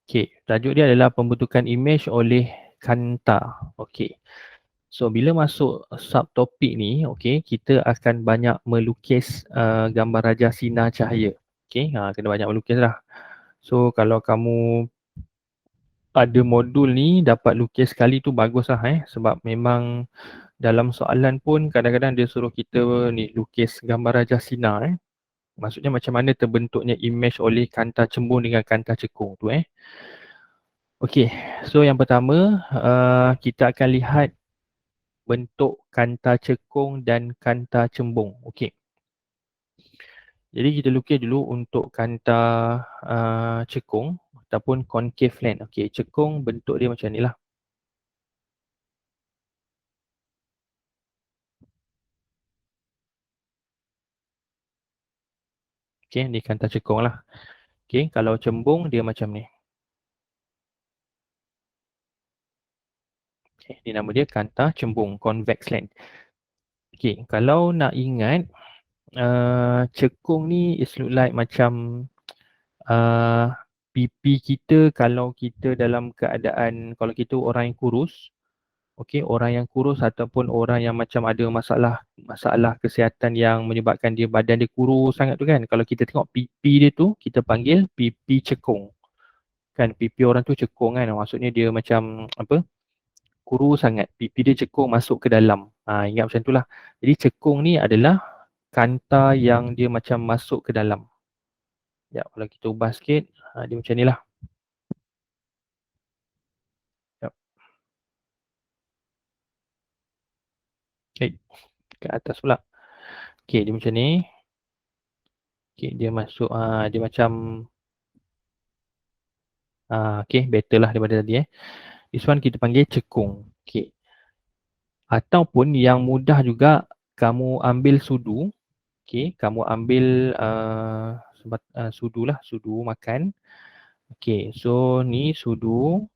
Okey, tajuk dia adalah pembentukan imej oleh kanta. Okey. So bila masuk subtopik ni, okey, kita akan banyak melukis gambar rajah sinar cahaya. Okey, kena banyak melukis lah. So kalau kamu ada modul ni dapat lukis sekali tu baguslah sebab memang dalam soalan pun kadang-kadang dia suruh kita ni lukis gambar rajah sinar Maksudnya macam mana terbentuknya imej oleh kanta cembung dengan kanta cekung tu Okey, so yang pertama kita akan lihat bentuk kanta cekung dan kanta cembung. Okey. Jadi kita lukis dulu untuk kanta cekung ataupun concave lens. Okey, cekung bentuk dia macam ni lah. Okey, ni kanta cekung lah. Okey, kalau cembung dia macam ni. Okay, ni nama dia kanta cembung, convex lens. Okey, kalau nak ingat cekung ni is look like macam pipi kita kalau kita dalam keadaan, kalau kita orang yang kurus, okey, orang yang kurus ataupun orang yang macam ada masalah kesihatan yang menyebabkan dia badan dia kurus sangat tu kan, kalau kita tengok pipi dia tu kita panggil pipi cekung. Kan pipi orang tu cekung kan, maksudnya dia macam apa? Kurus sangat, pipi dia cekung masuk ke dalam. Ingat macam tu lah. Jadi cekung ni adalah kanta yang dia macam masuk ke dalam. Ya, kalau kita ubah sikit, dia macam ni lah. Ya. Okay, ke atas pula. Okay, dia macam ni. Okay, dia masuk, dia macam, okay, better lah daripada tadi This one kita panggil cekung. Okay. Ataupun yang mudah juga, kamu ambil sudu. Okay, kamu ambil sudu lah, sudu makan. Okay, so ni sudu.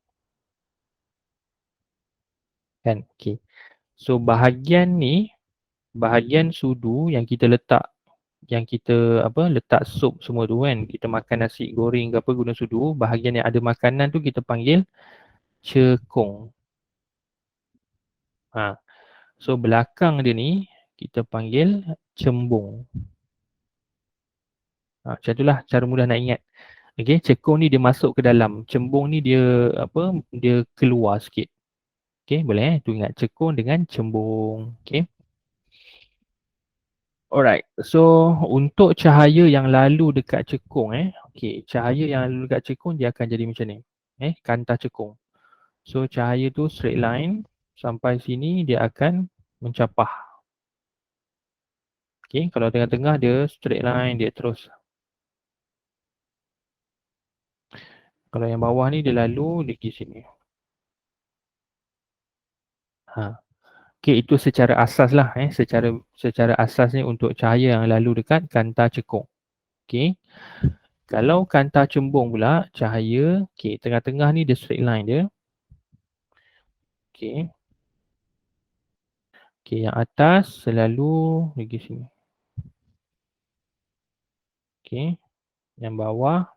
Kan, okay. So bahagian ni, bahagian sudu yang kita letak, yang kita letak sup semua tu kan, kita makan nasi goreng ke apa guna sudu, bahagian yang ada makanan tu kita panggil cekung. So belakang dia ni kita panggil cembung. Macam itulah cara mudah nak ingat. Okey, cekung ni dia masuk ke dalam, cembung ni dia dia keluar sikit. Okey, boleh tu ingat cekung dengan cembung. Okey. Alright, so untuk cahaya yang lalu dekat cekung okey, cahaya yang lalu dekat cekung dia akan jadi macam ni. Kanta cekung. So cahaya tu straight line sampai sini dia akan mencapah. Okey, kalau tengah-tengah dia straight line dia terus. Kalau yang bawah ni dia lalu dia pergi sini. Okey, itu secara asas lah secara asas ni untuk cahaya yang lalu dekat kanta cekung. Okey. Kalau kanta cembung pula cahaya, okey, tengah-tengah ni dia straight line dia. Okey. Okey, yang atas selalu pergi sini. Okey. Yang bawah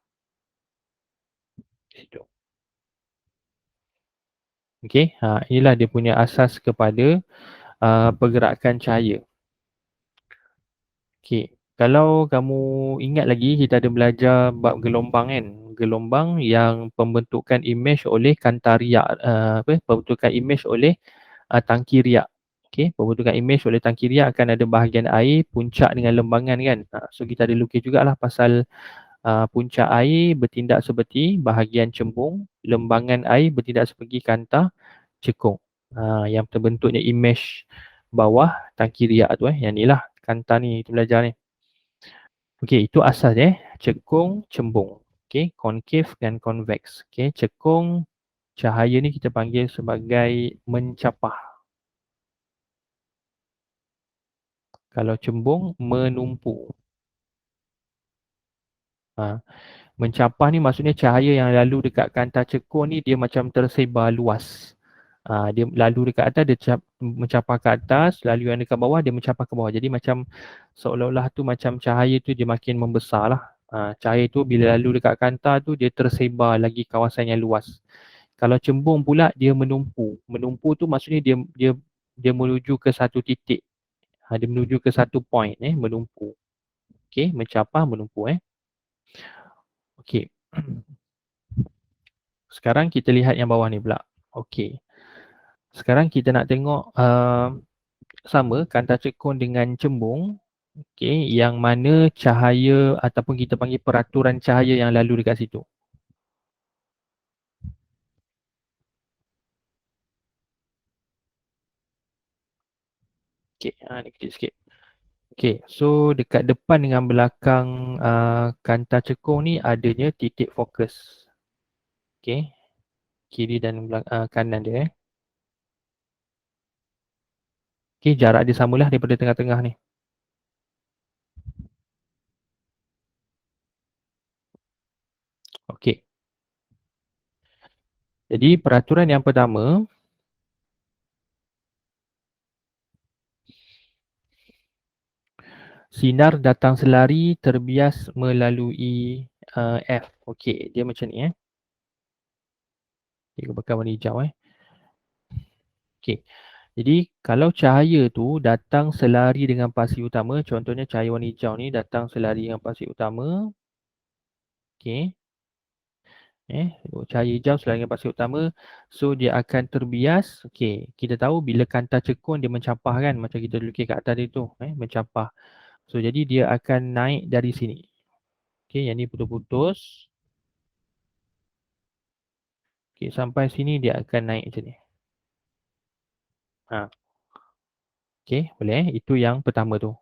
situ. Okey, inilah dia punya asas kepada pergerakan cahaya. Okey, kalau kamu ingat lagi kita ada belajar bab gelombang kan. Gelombang yang pembentukan imej oleh kanta riak, pembentukan imej oleh tangki riak. Okey, pembentukan imej oleh tangki riak akan ada bahagian air, puncak dengan lembangan kan. So kita ada lukis jugalah pasal puncak air bertindak seperti bahagian cembung, lembangan air bertindak seperti kanta cekung. Yang terbentuknya imej bawah tangki riak tu yang ni lah kanta ni kita belajar ni. Okey, itu asas cekung, cembung. Okey, concave dan convex. Okey, cekung cahaya ni kita panggil sebagai mencapah. Kalau cembung menumpu. Mencapah ni maksudnya cahaya yang lalu dekat kanta cekung ni dia macam tersebar luas. Dia lalu dekat atas dia mencapah ke atas, lalu yang dekat bawah dia mencapah ke bawah. Jadi macam seolah-olah tu macam cahaya tu dia makin membesar lah. Cahaya tu bila lalu dekat kanta tu dia tersebar lagi kawasan yang luas. Kalau cembung pula dia menumpu. Menumpu tu maksudnya dia menuju ke satu titik. Dia menuju ke satu point menumpu. Okey, mencapah menumpu Okey. Sekarang kita lihat yang bawah ni pula. Okey. Sekarang kita nak tengok sama kanta cekung dengan cembung. Okey, yang mana cahaya ataupun kita panggil peraturan cahaya yang lalu dekat situ. Okey, ni kecil sikit. Okey, so dekat depan dengan belakang kanta cekung ni adanya titik fokus. Okey, kiri dan kanan dia Okey, jarak dia samalah daripada tengah-tengah ni. Okey. Jadi peraturan yang pertama, sinar datang selari terbias melalui F. Okey, dia macam ni Dia bakar warna hijau Okey. Jadi kalau cahaya tu datang selari dengan pasi utama, contohnya cahaya warna hijau ni datang selari dengan pasi utama. Okey. Cahaya hijau selari dengan pasi utama. So dia akan terbias. Okey, kita tahu bila kanta cekung dia mencapah kan, macam kita lukis kat atas dia tu, mencapah. So jadi dia akan naik dari sini. Okey, yang ni putus-putus. Okey, sampai sini dia akan naik macam ni. Okey, boleh Itu yang pertama tu.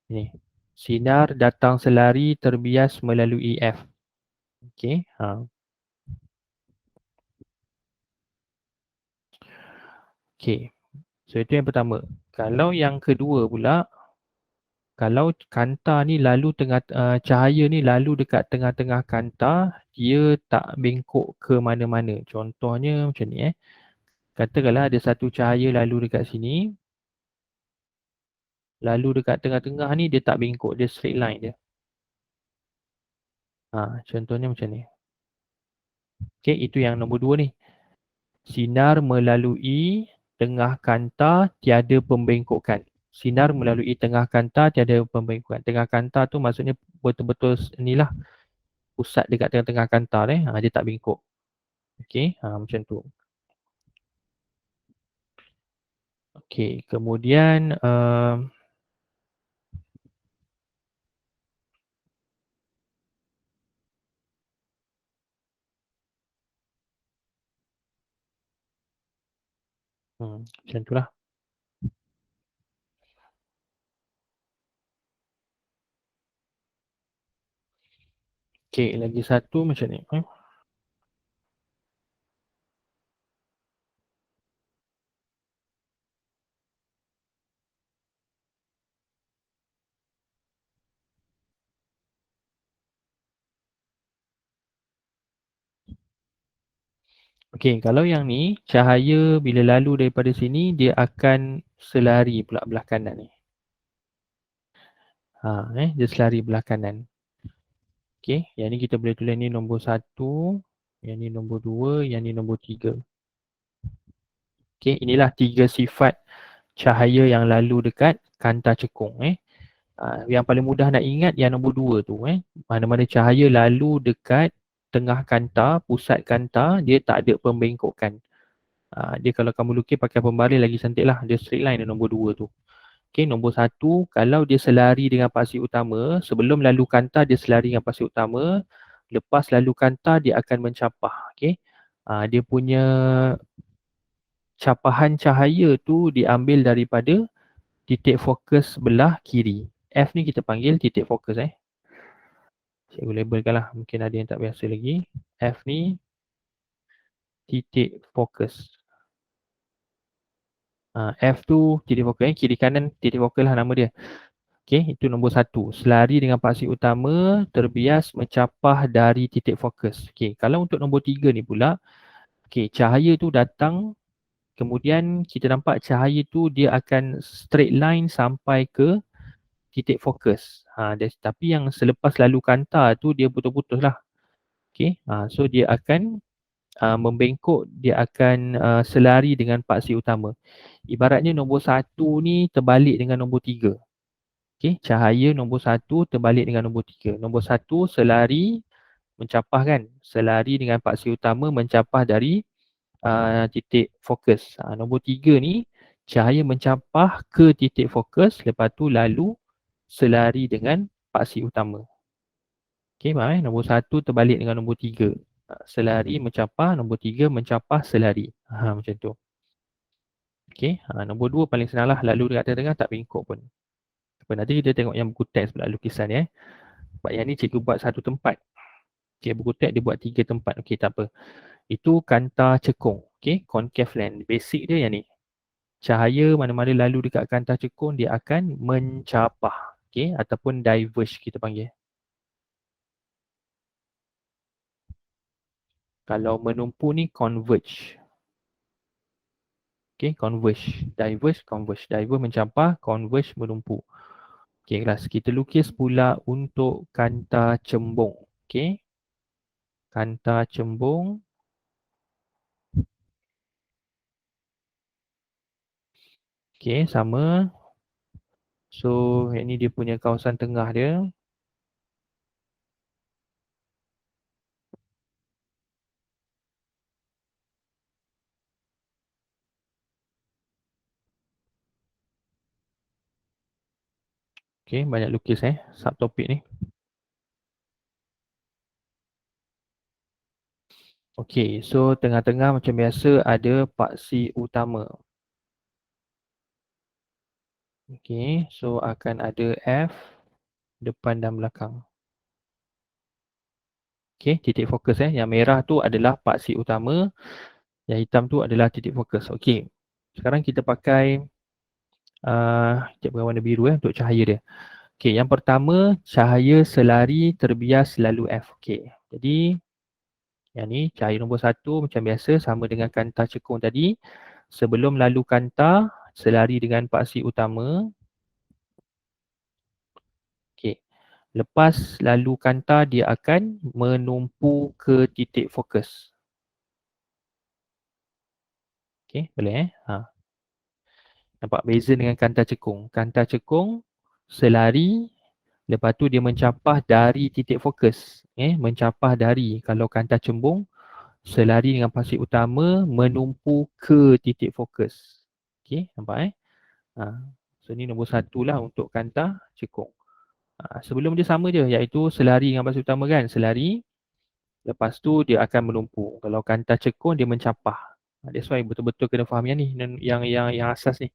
Ni. Sinar datang selari terbias melalui F. Okey. Okey. So itu yang pertama. Kalau yang kedua pula, kalau kanta ni lalu cahaya ni lalu dekat tengah-tengah kanta, dia tak bengkok ke mana-mana. Contohnya macam ni Katakanlah ada satu cahaya lalu dekat sini, lalu dekat tengah-tengah ni dia tak bengkok, dia straight line dia. Contohnya macam ni. Okey, itu yang nombor 2 ni. Sinar melalui tengah kanta tiada pembengkokan. Sinar melalui tengah kanta tiada pembengkokan. Tengah kanta tu maksudnya betul-betul inilah pusat dekat tengah-tengah kanta dia tak bengkok. Okey, macam tu. Okey, kemudian macam tu lah. Okey, lagi satu macam ni. Okey, kalau yang ni cahaya bila lalu daripada sini dia akan selari pula belah kanan ni. Dia selari belah kanan. Okey, yang ni kita boleh tulis ni nombor 1, yang ni nombor 2, yang ni nombor 3. Okey, inilah 3 sifat cahaya yang lalu dekat kanta cekung Yang paling mudah nak ingat yang nombor 2 tu Mana-mana cahaya lalu dekat tengah kanta, pusat kanta, dia tak ada pembengkokan. Dia kalau kamu lukis pakai pembaris lagi cantik lah. Dia straight line dia nombor 2 tu. Okey, nombor 1, kalau dia selari dengan pasi utama, sebelum lalu kanta dia selari dengan pasi utama, lepas lalu kanta dia akan mencapah. Okey. Dia punya capahan cahaya tu diambil daripada titik fokus belah kiri. F ni kita panggil titik fokus Cikgu labelkan lah. Mungkin ada yang tak biasa lagi. F ni titik fokus. F tu titik fokus kiri kanan titik fokus lah nama dia. Okey, itu nombor 1. Selari dengan paksi utama terbias mencapah dari titik fokus. Okey, kalau untuk nombor 3 ni pula, okey, cahaya tu datang, kemudian kita nampak cahaya tu dia akan straight line sampai ke titik fokus. Tapi yang selepas lalu kanta tu dia putus-putus lah. Okay. So dia akan membengkok, dia akan selari dengan paksi utama. Ibaratnya nombor 1 ni terbalik dengan nombor 3. Okay. Cahaya nombor 1 terbalik dengan nombor 3. Nombor 1 selari mencapah kan. Selari dengan paksi utama mencapah dari titik fokus. Nombor 3 ni cahaya mencapah ke titik fokus, lepas tu lalu selari dengan paksi utama. Okey, faham Nombor 1 terbalik dengan nombor 3. Selari mencapah, nombor 3 mencapah selari. Macam tu. Okey, nombor 2 paling senang lah, lalu dekat tengah-tengah tak bengkok pun. Apa nanti kita tengok yang buku teks pula lukisan ya. Sebab yang ni cikgu buat satu tempat. Okey, buku teks dia buat 3 tempat. Okey, tak apa. Itu kanta cekung. Okey, concave lens. Basic dia yang ni. Cahaya mana-mana lalu dekat kanta cekung dia akan mencapah. Okey, ataupun diverge kita panggil. Kalau menumpu ni converge. Okay, converge. Diverge, converge. Diverge mencapah, converge menumpu. Okay, kelas. Kita lukis pula untuk kanta cembung. Okay. Kanta cembung. Okay, sama. So, yang ni dia punya kawasan tengah dia. Okay, banyak lukis subtopik ni. Okay, so tengah-tengah macam biasa ada paksi utama. Okay, so akan ada F depan dan belakang. Okay, titik fokus Yang merah tu adalah paksi utama. Yang hitam tu adalah titik fokus. Okay, sekarang kita pakai warna biru untuk cahaya dia. Okay, yang pertama cahaya selari terbias lalu F. Okay, jadi yang ni cahaya nombor 1 macam biasa sama dengan kanta cekung tadi. Sebelum lalu kanta, selari dengan paksi utama. Okay, lepas lalu kanta dia akan menumpu ke titik fokus. Okay, boleh Nampak beza dengan kanta cekung. Kanta cekung selari, lepas tu dia mencapah dari titik fokus. Mencapah dari. Kalau kanta cembung, selari dengan paksi utama menumpu ke titik fokus. Okey, nampak So ni nombor 1 lah untuk kanta cekung. Sebelum dia sama je, iaitu selari dengan paksi utama kan. Selari, lepas tu dia akan menumpu. Kalau kanta cekung dia mencapah. That's why betul-betul kena faham yang ni, yang asas ni.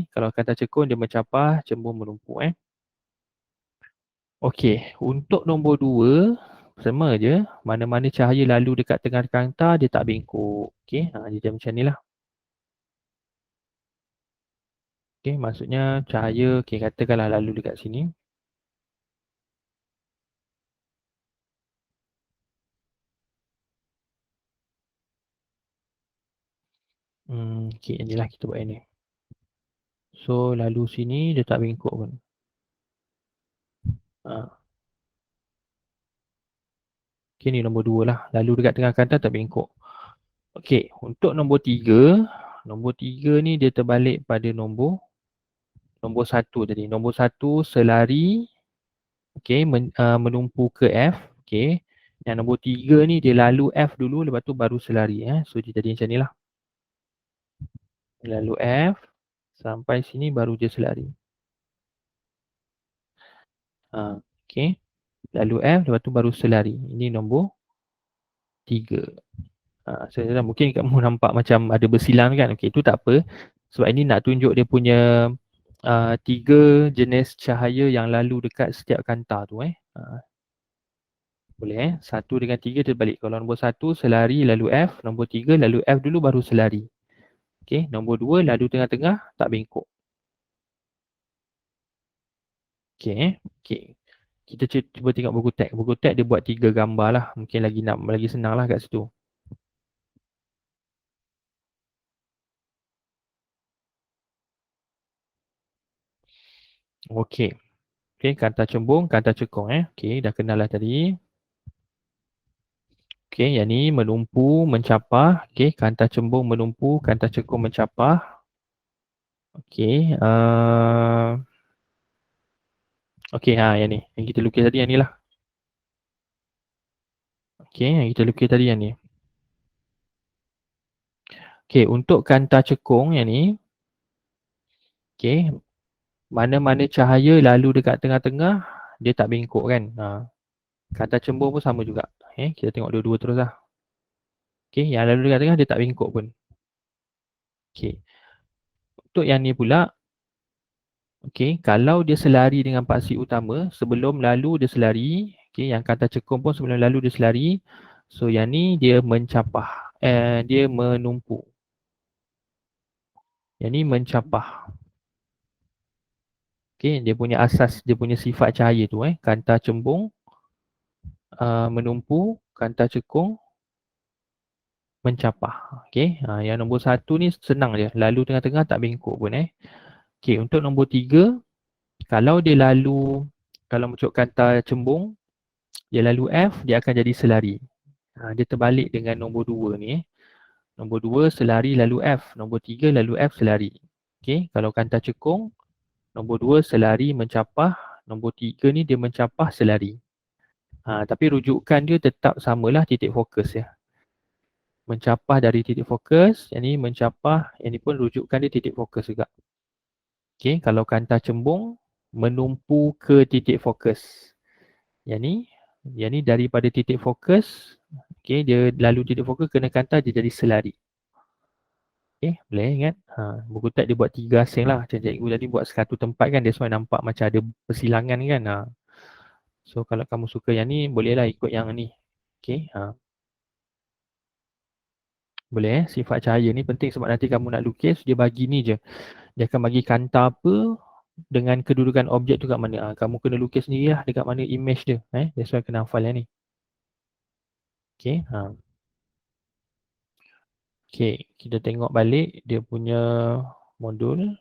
Kalau kanta cekung dia mencapah, cembung menumpu Okey, untuk nombor 2 sama je, mana-mana cahaya lalu dekat tengah kanta dia tak bengkok. Okey, dia macam ni lah. Okey, maksudnya cahaya katakanlah lalu dekat sini. Okey, inilah kita buat ini. So lalu sini dia tak bengkok pun. Okey, ni nombor 2 lah. Lalu dekat tengah kanta tak bengkok. Okey, untuk nombor 3, nombor 3 ni dia terbalik pada nombor 1 tadi. Nombor 1 selari menumpu ke F. Okey. Yang nombor 3 ni dia lalu F dulu, lepas tu baru selari So dia jadi macam ni lah. Lalu F sampai sini baru dia selari. Okey. Lalu F lepas tu baru selari. Ini nombor 3. Saya mungkin kamu nampak macam ada bersilang kan. Okey, itu tak apa. Sebab ini nak tunjuk dia punya 3 jenis cahaya yang lalu dekat setiap kanta tu Boleh 1 dengan 3 terbalik. Kalau nombor 1 selari lalu F, nombor 3 lalu F dulu baru selari. Okey, nombor 2 lalu tengah-tengah tak bengkok. Okey, okey. Kita cuba tengok buku teks. Buku teks dia buat 3 gambar lah. Mungkin lagi senang lah kat situ. Okey. Okey, kanta cembung, kanta cekung Okey, dah kenal lah tadi. Okey, yang ni menumpu, mencapah. Okey, kanta cembung menumpu, kanta cekung mencapah. Okey, okey, yang ni. Yang kita lukis tadi yang ni lah. Okey, yang kita lukis tadi yang ni. Okey, untuk kanta cekung yang ni, okey, mana-mana cahaya lalu dekat tengah-tengah, dia tak bengkok kan. Kanta cembung pun sama juga. Kita tengok dua-dua terus lah. Okey, yang lalu dekat tengah dia tak bengkok pun. Okey. Untuk yang ni pula, okey, kalau dia selari dengan paksi utama, sebelum lalu dia selari, okey, yang kanta cekung pun sebelum lalu dia selari. So yang ni dia mencapah, dia menumpu. Yang ni mencapah. Okey, dia punya asas, dia punya sifat cahaya tu kanta cembung, menumpu, kanta cekung, mencapah. Okey, yang nombor satu ni senang je, lalu tengah-tengah tak bengkok pun Okey, untuk nombor tiga, kalau dia lalu, kalau untuk kanta cembung, dia lalu F, dia akan jadi selari. Dia terbalik dengan nombor 2 ni Nombor 2 selari lalu F, nombor 3 lalu F selari. Okey, kalau kanta cekung, nombor 2 selari mencapah, nombor 3 ni dia mencapah selari. Tapi rujukan dia tetap samalah titik fokus Mencapah dari titik fokus, yang ni mencapah, yang ni pun rujukan dia titik fokus juga. Okey, kalau kanta cembung, menumpu ke titik fokus. Yang ni daripada titik fokus, okey, dia lalu titik fokus kena kanta dia jadi selari. Okey, boleh ingat? Buku teks dia buat 3 asing lah. Macam cikgu tadi buat satu tempat kan, that's why nampak macam ada persilangan kan. So kalau kamu suka yang ni, bolehlah ikut yang ni. Okey, boleh sifat cahaya ni penting sebab nanti kamu nak lukis, dia bagi ni je. Dia akan bagi kanta apa dengan kedudukan objek tu kat mana. Kamu kena lukis sendiri lah dekat mana image dia. That's why kena hafal yang ni. Okey, okey, kita tengok balik dia punya modul.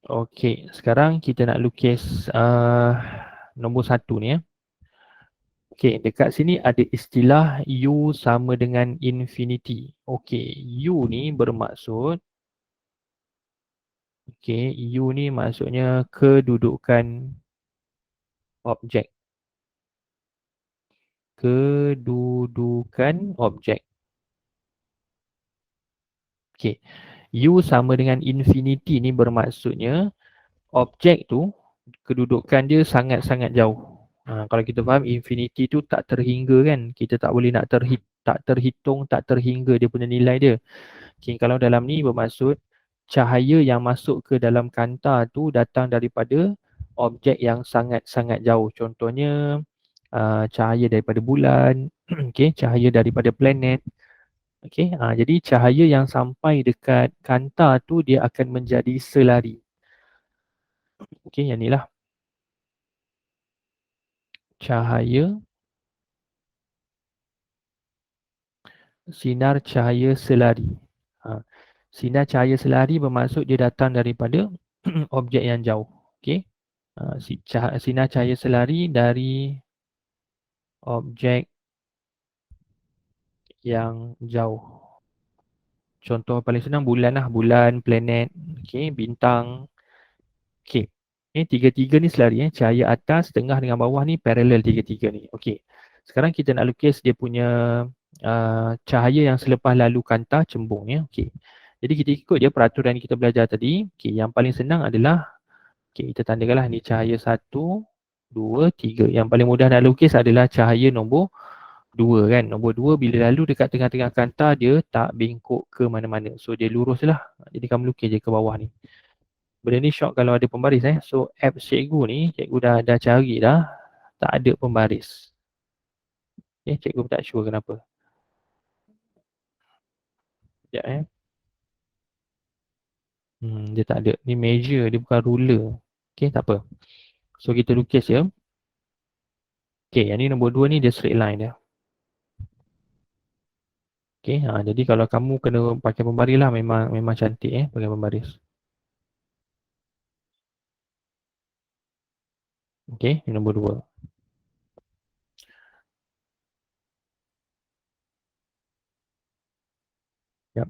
Okey, sekarang kita nak lukis nombor satu ni Okey, dekat sini ada istilah U sama dengan infinity. Okey, U ni bermaksud, okey, U ni maksudnya kedudukan objek. Kedudukan objek. Okey, U sama dengan infinity ni bermaksudnya objek tu kedudukan dia sangat-sangat jauh. Kalau kita faham infinity tu tak terhingga kan, kita tak boleh nak tak terhitung, tak terhingga dia punya nilai dia. Okay, kalau dalam ni bermaksud cahaya yang masuk ke dalam kanta tu datang daripada objek yang sangat-sangat jauh. Contohnya cahaya daripada bulan, okay, cahaya daripada planet. Okay, jadi cahaya yang sampai dekat kanta tu dia akan menjadi selari. Okay, yang ni lah. Cahaya, sinar cahaya selari. Sinar cahaya selari bermaksud dia datang daripada objek yang jauh. Okay. Sinar cahaya selari dari objek yang jauh. Contoh paling senang bulan lah. Bulan, planet, okay, bintang. Okay. Tiga-tiga ni selari. Cahaya atas, tengah dengan bawah ni parallel tiga-tiga ni. Okay. Sekarang kita nak lukis dia punya cahaya yang selepas lalu kanta cembung. Okay. Jadi kita ikut je peraturan yang kita belajar tadi. Okay. Yang paling senang adalah, okay, kita tandakanlah ni cahaya 1, 2, 3. Yang paling mudah nak lukis adalah cahaya nombor 2 kan. Nombor 2 bila lalu dekat tengah-tengah kanta dia tak bengkok ke mana-mana. So dia lurus lah. Jadi kamu lukis je ke bawah ni. Benda ni syok kalau ada pembaris So apps cikgu ni, cikgu dah cari dah. Tak ada pembaris. Cikgu tak sure kenapa. Sekejap dia tak ada. Ni measure, dia bukan ruler. Okay, tak apa. So kita lukis je. Okay, yang ni nombor 2 ni dia straight line dia. Okay, jadi kalau kamu kena pakai pembaris lah, memang cantik pakai pembaris. Okay, yang nombor 2. Yap.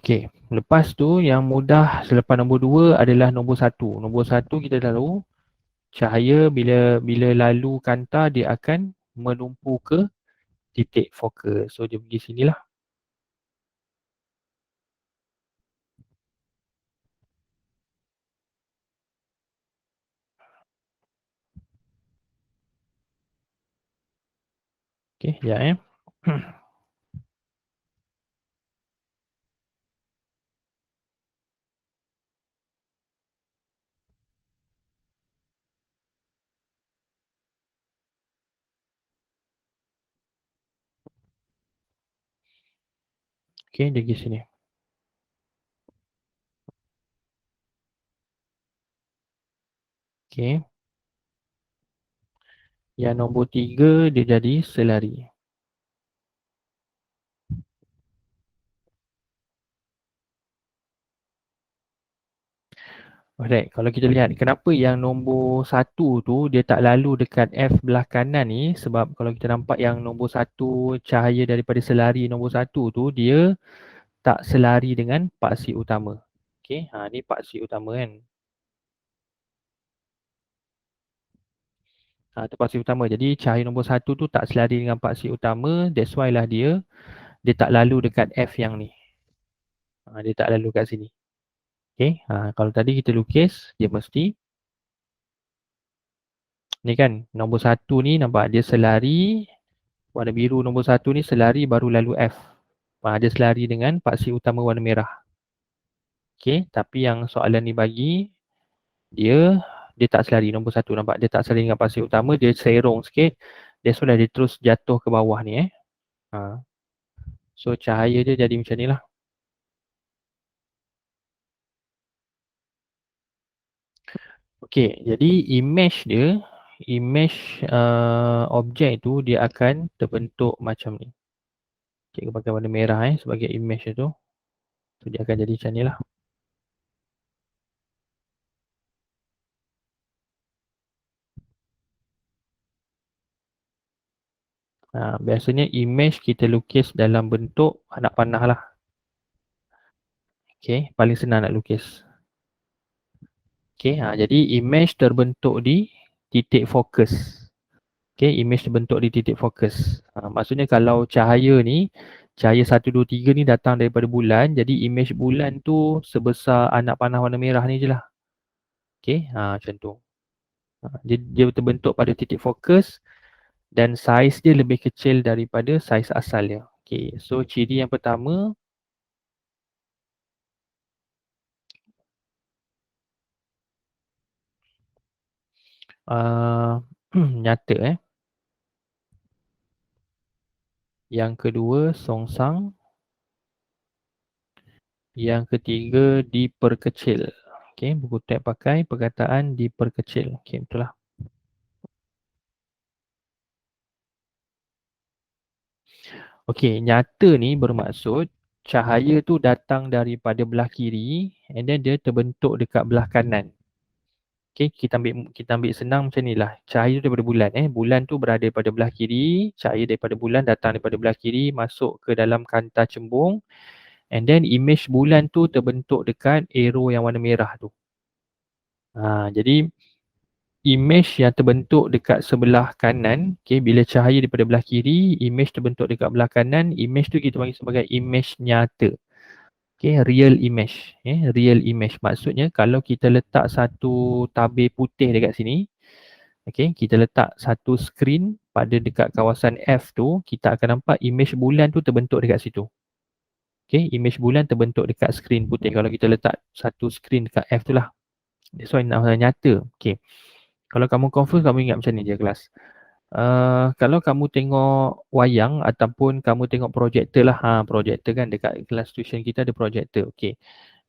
Okay, lepas tu yang mudah selepas nombor 2 adalah nombor 1. Nombor 1 kita tahu cahaya bila bila lalu kanta dia akan menumpu ke titik fokus. So dia pergi sinilah. Okay, ya Okay, dia pergi sini. Okay, yang nombor 3 dia jadi selari. Alright, kalau kita lihat kenapa yang nombor 1 tu dia tak lalu dekat F belah kanan ni, sebab kalau kita nampak yang nombor 1 cahaya daripada selari nombor 1 tu dia tak selari dengan paksi utama. Okay, ni paksi utama kan. Itu paksi utama. Jadi cahaya nombor 1 tu tak selari dengan paksi utama, that's why lah dia tak lalu dekat F yang ni. Dia tak lalu kat sini. Okay, kalau tadi kita lukis dia mesti ni kan, nombor 1 ni nampak dia selari, warna biru nombor 1 ni selari baru lalu F. Dia selari dengan paksi utama warna merah. Okay, tapi yang soalan ni bagi dia tak selari nombor 1, nampak dia tak selari dengan paksi utama, dia serong sikit. That's why dia terus jatuh ke bawah ni So cahaya dia jadi macam ni lah. Okay, jadi image objek tu dia akan terbentuk macam ni. Cikgu pakai warna merah sebagai image tu. So dia akan jadi macam ni lah. Biasanya image kita lukis dalam bentuk anak panah lah. Okay, paling senang nak lukis. Okay, jadi image terbentuk di titik fokus. Okay, image terbentuk di titik fokus. Maksudnya kalau cahaya ni, cahaya 1, 2, 3 ni datang daripada bulan, jadi image bulan tu sebesar anak panah warna merah ni je lah. Okay, macam tu. Dia terbentuk pada titik fokus dan saiz dia lebih kecil daripada saiz asal dia. Okay, so ciri yang pertama, nyata Yang kedua, songsang. Yang ketiga, diperkecil. Okay, buku teks pakai perkataan diperkecil. Okay, betul lah. Okay, nyata ni bermaksud cahaya tu datang daripada belah kiri and then dia terbentuk dekat belah kanan. Okay, kita ambil senang macam ni lah. Cahaya tu daripada bulan. Bulan tu berada pada belah kiri. Cahaya daripada bulan datang daripada belah kiri masuk ke dalam kanta cembung. And then image bulan tu terbentuk dekat arrow yang warna merah tu. Jadi image yang terbentuk dekat sebelah kanan, okay, bila cahaya daripada belah kiri, image terbentuk dekat belah kanan, image tu kita panggil sebagai image nyata. Okay, real image. Real image. Maksudnya kalau kita letak satu tabir putih dekat sini, okay, kita letak satu screen pada dekat kawasan F tu, kita akan nampak image bulan tu terbentuk dekat situ. Okay, image bulan terbentuk dekat screen putih kalau kita letak satu screen dekat F tu lah. That's why nyata. Okay. Kalau kamu confuse, kamu ingat macam ni je kelas. Kalau kamu tengok wayang ataupun kamu tengok projektor lah, projektor kan dekat kelas tuition kita ada projektor. Okey.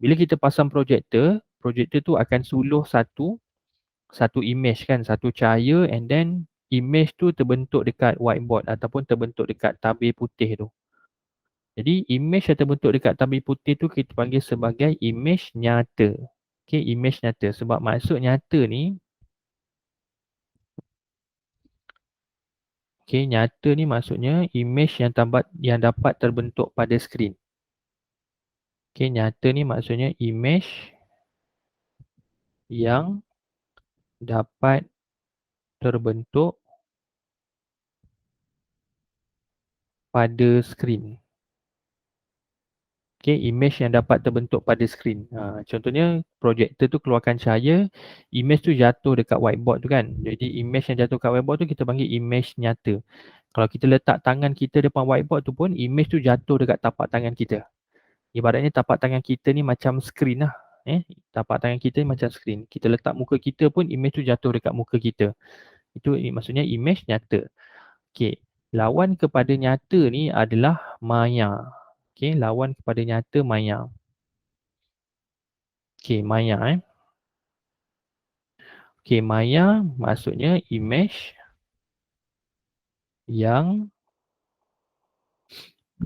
Bila kita pasang projektor, projektor tu akan suluh satu image kan, satu cahaya, and then image tu terbentuk dekat whiteboard ataupun terbentuk dekat tabir putih tu. Jadi image yang terbentuk dekat tabir putih tu kita panggil sebagai image nyata. Okey, image nyata. Sebab maksud nyata ni, okey, nyata ni maksudnya image yang dapat terbentuk pada skrin. Okey, nyata ni maksudnya image yang dapat terbentuk pada skrin. Okey, image yang dapat terbentuk pada skrin. Contohnya projektor tu keluarkan cahaya, image tu jatuh dekat whiteboard tu kan. Jadi image yang jatuh kat whiteboard tu kita panggil image nyata. Kalau kita letak tangan kita depan whiteboard tu pun, image tu jatuh dekat tapak tangan kita. Ibaratnya tapak tangan kita ni macam skrin lah. Tapak tangan kita ni macam skrin. Kita letak muka kita pun, image tu jatuh dekat muka kita. Itu maksudnya image nyata. Okey, lawan kepada nyata ni adalah maya. Okey, lawan kepada nyata maya. Okey, maya Okey, maya maksudnya image yang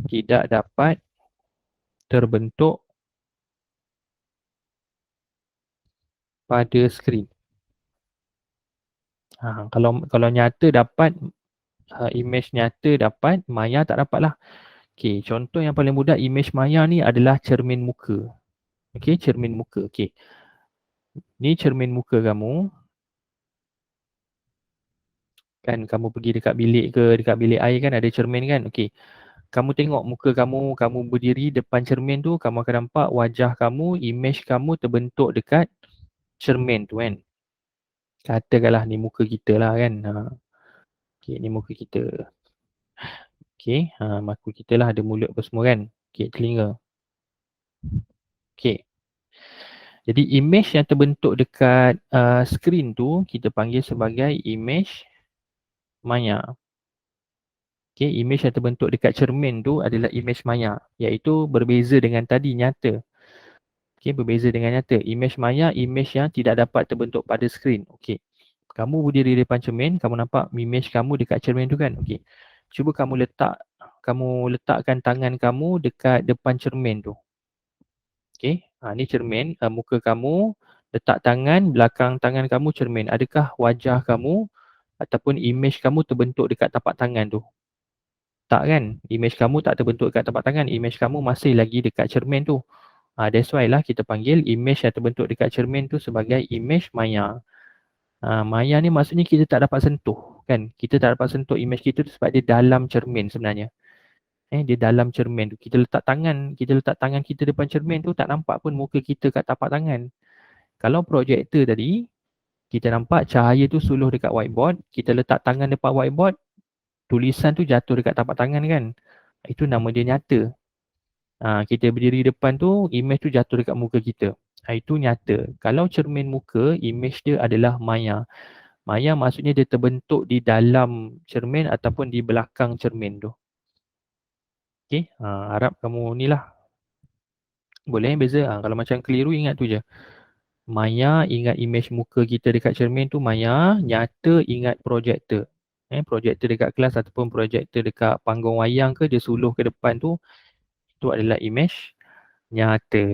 tidak dapat terbentuk pada skrin. Kalau nyata dapat, image nyata dapat, maya tak dapat lah. Okey, contoh yang paling mudah image maya ni adalah cermin muka. Okey, cermin muka. Okey. Ni cermin muka kamu. Kan kamu pergi dekat bilik dekat bilik air kan ada cermin kan. Okey. Kamu tengok muka kamu, kamu berdiri depan cermin tu, kamu akan nampak wajah kamu, image kamu terbentuk dekat cermin tu kan. Katakanlah ni muka kita lah kan. Okey, ni muka kita. Okey, muka kita lah ada mulut apa semua kan. Okey, telinga. Okey. Jadi image yang terbentuk dekat skrin tu kita panggil sebagai image maya. Okey, image yang terbentuk dekat cermin tu adalah image maya, iaitu berbeza dengan tadi nyata. Okey, berbeza dengan nyata. Image maya, image yang tidak dapat terbentuk pada skrin. Okey. Kamu berdiri di depan cermin, kamu nampak image kamu dekat cermin tu kan? Okey. Cuba kamu letakkan tangan kamu dekat depan cermin tu. Okey. Ni cermin, muka kamu, letak tangan, belakang tangan kamu cermin. Adakah wajah kamu ataupun image kamu terbentuk dekat tapak tangan tu? Tak kan? Image kamu tak terbentuk dekat tapak tangan. Image kamu masih lagi dekat cermin tu. That's why lah kita panggil image yang terbentuk dekat cermin tu sebagai image maya. Maya ni maksudnya kita tak dapat sentuh kan. Kita tak dapat sentuh image kita tu sebab dia dalam cermin sebenarnya. Dia dalam cermin tu. Kita letak tangan kita depan cermin tu tak nampak pun muka kita kat tapak tangan. Kalau projektor tadi, kita nampak cahaya tu suluh dekat whiteboard, kita letak tangan depan whiteboard, tulisan tu jatuh dekat tapak tangan kan. Itu nama dia nyata. Kita berdiri depan tu, image tu jatuh dekat muka kita. Itu nyata. Kalau cermin muka, image dia adalah maya. Maya maksudnya dia terbentuk di dalam cermin ataupun di belakang cermin tu. Okey, harap kamu ni lah. Boleh beza? Kalau macam keliru ingat tu je. Maya ingat image muka kita dekat cermin tu maya, nyata ingat projektor. Projektor dekat kelas ataupun projektor dekat panggung wayang ke dia suluh ke depan tu, itu adalah image nyata.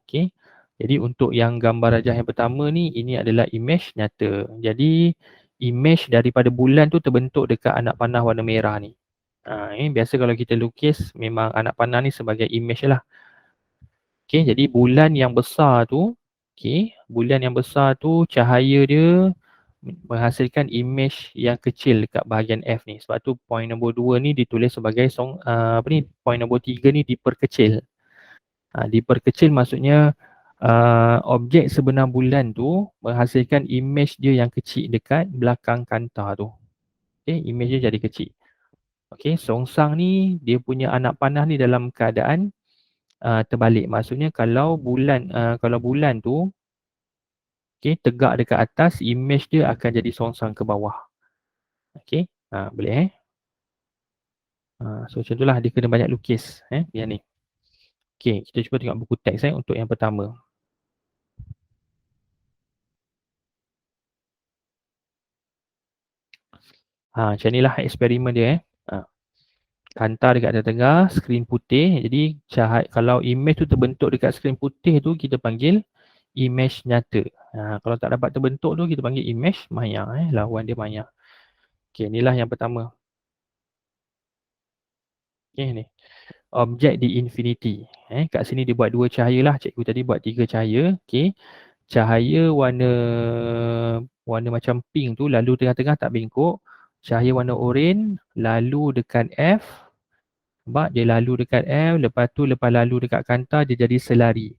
Okey. Jadi untuk yang gambar rajah yang pertama ni, ini adalah image nyata. Jadi image daripada bulan tu terbentuk dekat anak panah warna merah ni. Biasa kalau kita lukis memang anak panah ni sebagai image lah. Okey, jadi bulan yang besar tu, bulan yang besar tu cahaya dia menghasilkan image yang kecil dekat bahagian F ni. Sebab tu point nombor 2 ni ditulis sebagai point nombor 3 ni diperkecil. Diperkecil maksudnya objek sebenar bulan tu menghasilkan image dia yang kecil dekat belakang kanta tu. Image dia jadi kecil. Songsang ni dia punya anak panah ni dalam keadaan terbalik. Maksudnya kalau bulan tu tegak dekat atas, image dia akan jadi songsang ke bawah. Boleh so macam itulah dia kena banyak lukis yang ni. Okey, kita cuba tengok buku teks untuk yang pertama. Macam inilah eksperimen dia Hantar dekat tengah-tengah, skrin putih. Jadi kalau image tu terbentuk dekat skrin putih tu, kita panggil image nyata. Kalau tak dapat terbentuk tu, kita panggil image maya. Lawan dia maya. Okey, inilah yang pertama. Okey ni. Objek di infinity. Kat sini dia buat 2 cahaya lah. Cikgu tadi buat 3 cahaya. Okey. Cahaya warna macam pink tu lalu tengah-tengah tak bengkok. Cahaya warna oranye lalu dekat F. Nampak dia lalu dekat F, lepas tu lepas lalu dekat kantar dia jadi selari.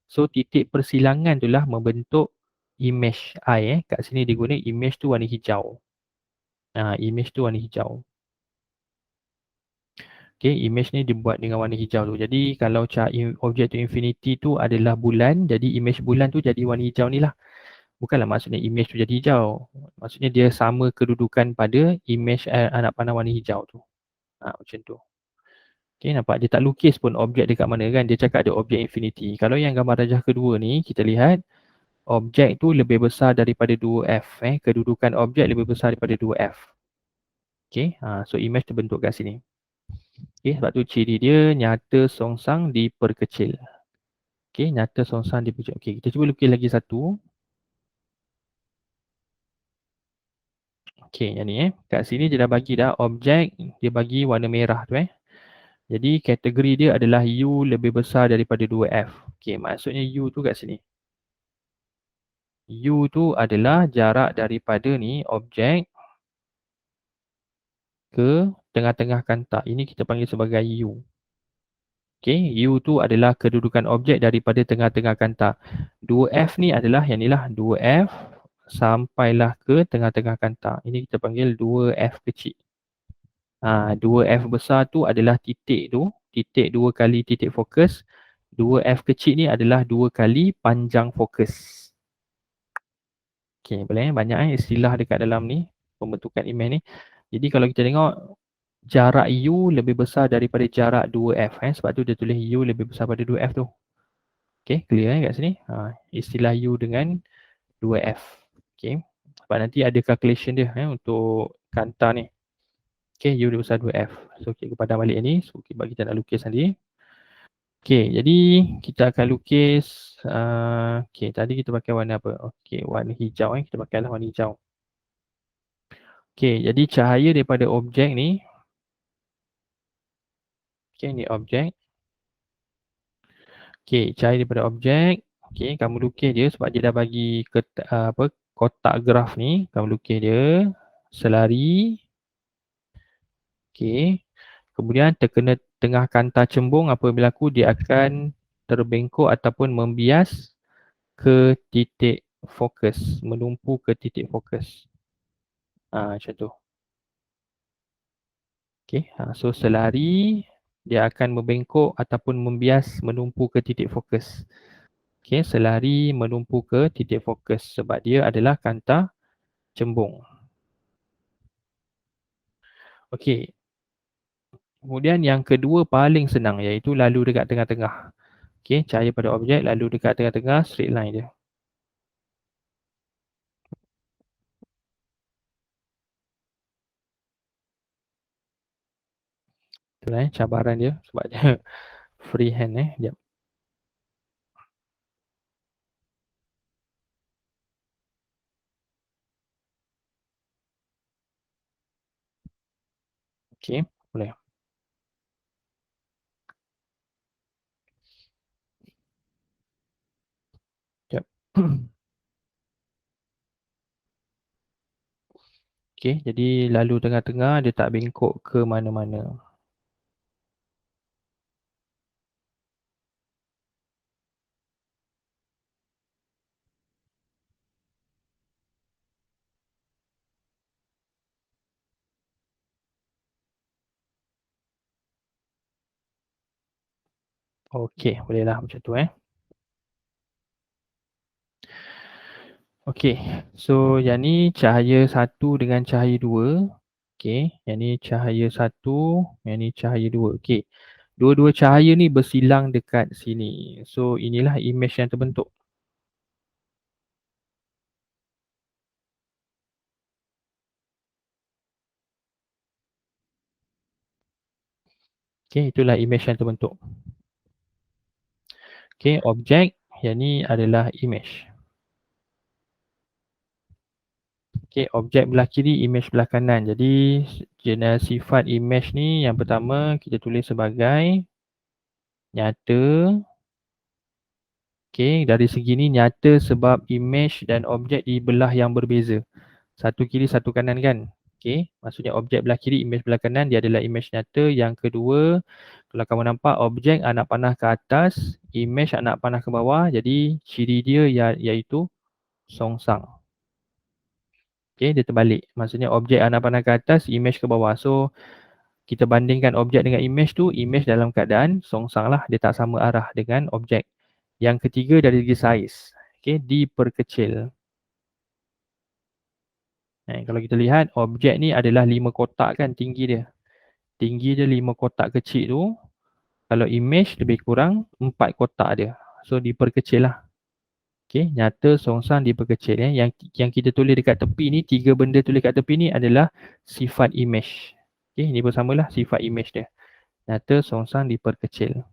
So titik persilangan tu lah membentuk image I. Kat sini dia guna image tu warna hijau. Image tu warna hijau. Okay, image ni dibuat dengan warna hijau tu. Jadi kalau objek tu infinity tu adalah bulan, jadi image bulan tu jadi warna hijau ni lah. Bukanlah maksudnya image tu jadi hijau. Maksudnya dia sama kedudukan pada image anak panah warna hijau tu. Macam tu. Okay, nampak dia tak lukis pun objek dekat mana kan. Dia cakap ada objek infinity. Kalau yang gambar rajah kedua ni, kita lihat objek tu lebih besar daripada 2F. Kedudukan objek lebih besar daripada 2F. Okay, so image terbentuk kat sini. Okay, sebab tu ciri dia nyata songsang diperkecil. Okay, nyata songsang diperkecil. Okay, kita cuba lukis lagi satu. Okay, yang ni kat sini dia dah bagi dah objek. Dia bagi warna merah tu Jadi kategori dia adalah U lebih besar daripada 2F. Okay, maksudnya U tu kat sini. U tu adalah jarak daripada ni objek ke tengah-tengah kantar. Ini kita panggil sebagai U. Okay, U tu adalah kedudukan objek daripada tengah-tengah kantar. 2F ni adalah yang ni lah 2F sampailah ke tengah-tengah kantar. Ini kita panggil 2F kecil. 2F besar tu adalah titik tu. Titik 2 kali titik fokus. 2F kecil ni adalah 2 kali panjang fokus. Okay, boleh banyak istilah dekat dalam ni. Pembentukan image ni. Jadi kalau kita tengok jarak U lebih besar daripada jarak 2F. Sebab tu dia tulis U lebih besar daripada 2F tu. Okay, clear kat sini. Istilah U dengan 2F. Okay. Sebab nanti ada calculation dia untuk kantar ni. Okay, U lebih besar 2F. So, kita padam balik ni. So, kita nak lukis nanti. Okay, jadi kita akan lukis. Okay, tadi kita pakai warna apa? Okay, warna hijau. Kita pakailah warna hijau. Okay, jadi cahaya daripada objek ni. Okay, ni objek. Okay, cahaya daripada objek. Okay, kamu lukis dia sebab dia dah bagi kotak graf ni. Kamu lukis dia. Selari. Okay. Kemudian terkena tengah kantar cembung apa yang berlaku dia akan terbengkok ataupun membias ke titik fokus, menumpu ke titik fokus. Macam tu. Okay, so selari dia akan membengkok ataupun membias menumpu ke titik fokus. Okay, selari menumpu ke titik fokus sebab dia adalah kantar cembung. Okay. Kemudian yang kedua paling senang iaitu lalu dekat tengah-tengah. Okay, cahaya pada objek lalu dekat tengah-tengah straight line dia. Itulah cabaran dia sebab dia freehand Sekejap. Okay, boleh. Sekejap. Okay, jadi lalu tengah-tengah dia tak bengkok ke mana-mana. Okay, bolehlah macam tu Okay, so yang ni cahaya 1 dengan cahaya 2. Okey, yang ni cahaya 1, yang ni cahaya 2. Okey. Dua-dua cahaya ni bersilang dekat sini. So inilah image yang terbentuk. Okey, itulah image yang terbentuk. Okey, objek yang ni adalah image. Okey, objek belah kiri, image belah kanan. Jadi jenis sifat image ni yang pertama kita tulis sebagai nyata. Okey, dari segi ni nyata sebab image dan objek di belah yang berbeza. Satu kiri, satu kanan kan. Okey, maksudnya objek belah kiri, image belah kanan dia adalah image nyata. Yang kedua, kalau kamu nampak objek anak panah ke atas, image anak panah ke bawah. Jadi ciri dia iaitu songsang. Okey, dia terbalik. Maksudnya objek anak panah ke atas, image ke bawah. So kita bandingkan objek dengan image tu, image dalam keadaan songsang lah. Dia tak sama arah dengan objek. Yang ketiga dari segi saiz. Okey, diperkecil. Kalau kita lihat objek ni adalah 5 kotak kan tinggi dia. Tinggi dia 5 kotak kecil tu. Kalau image lebih kurang 4 kotak dia. So diperkecil lah. Okey, nyata songsang diperkecil ya. Yang kita tulis dekat tepi ni, 3 benda tulis dekat tepi ni adalah sifat image. Okey, ni pun samalah sifat image dia. Nyata songsang diperkecil.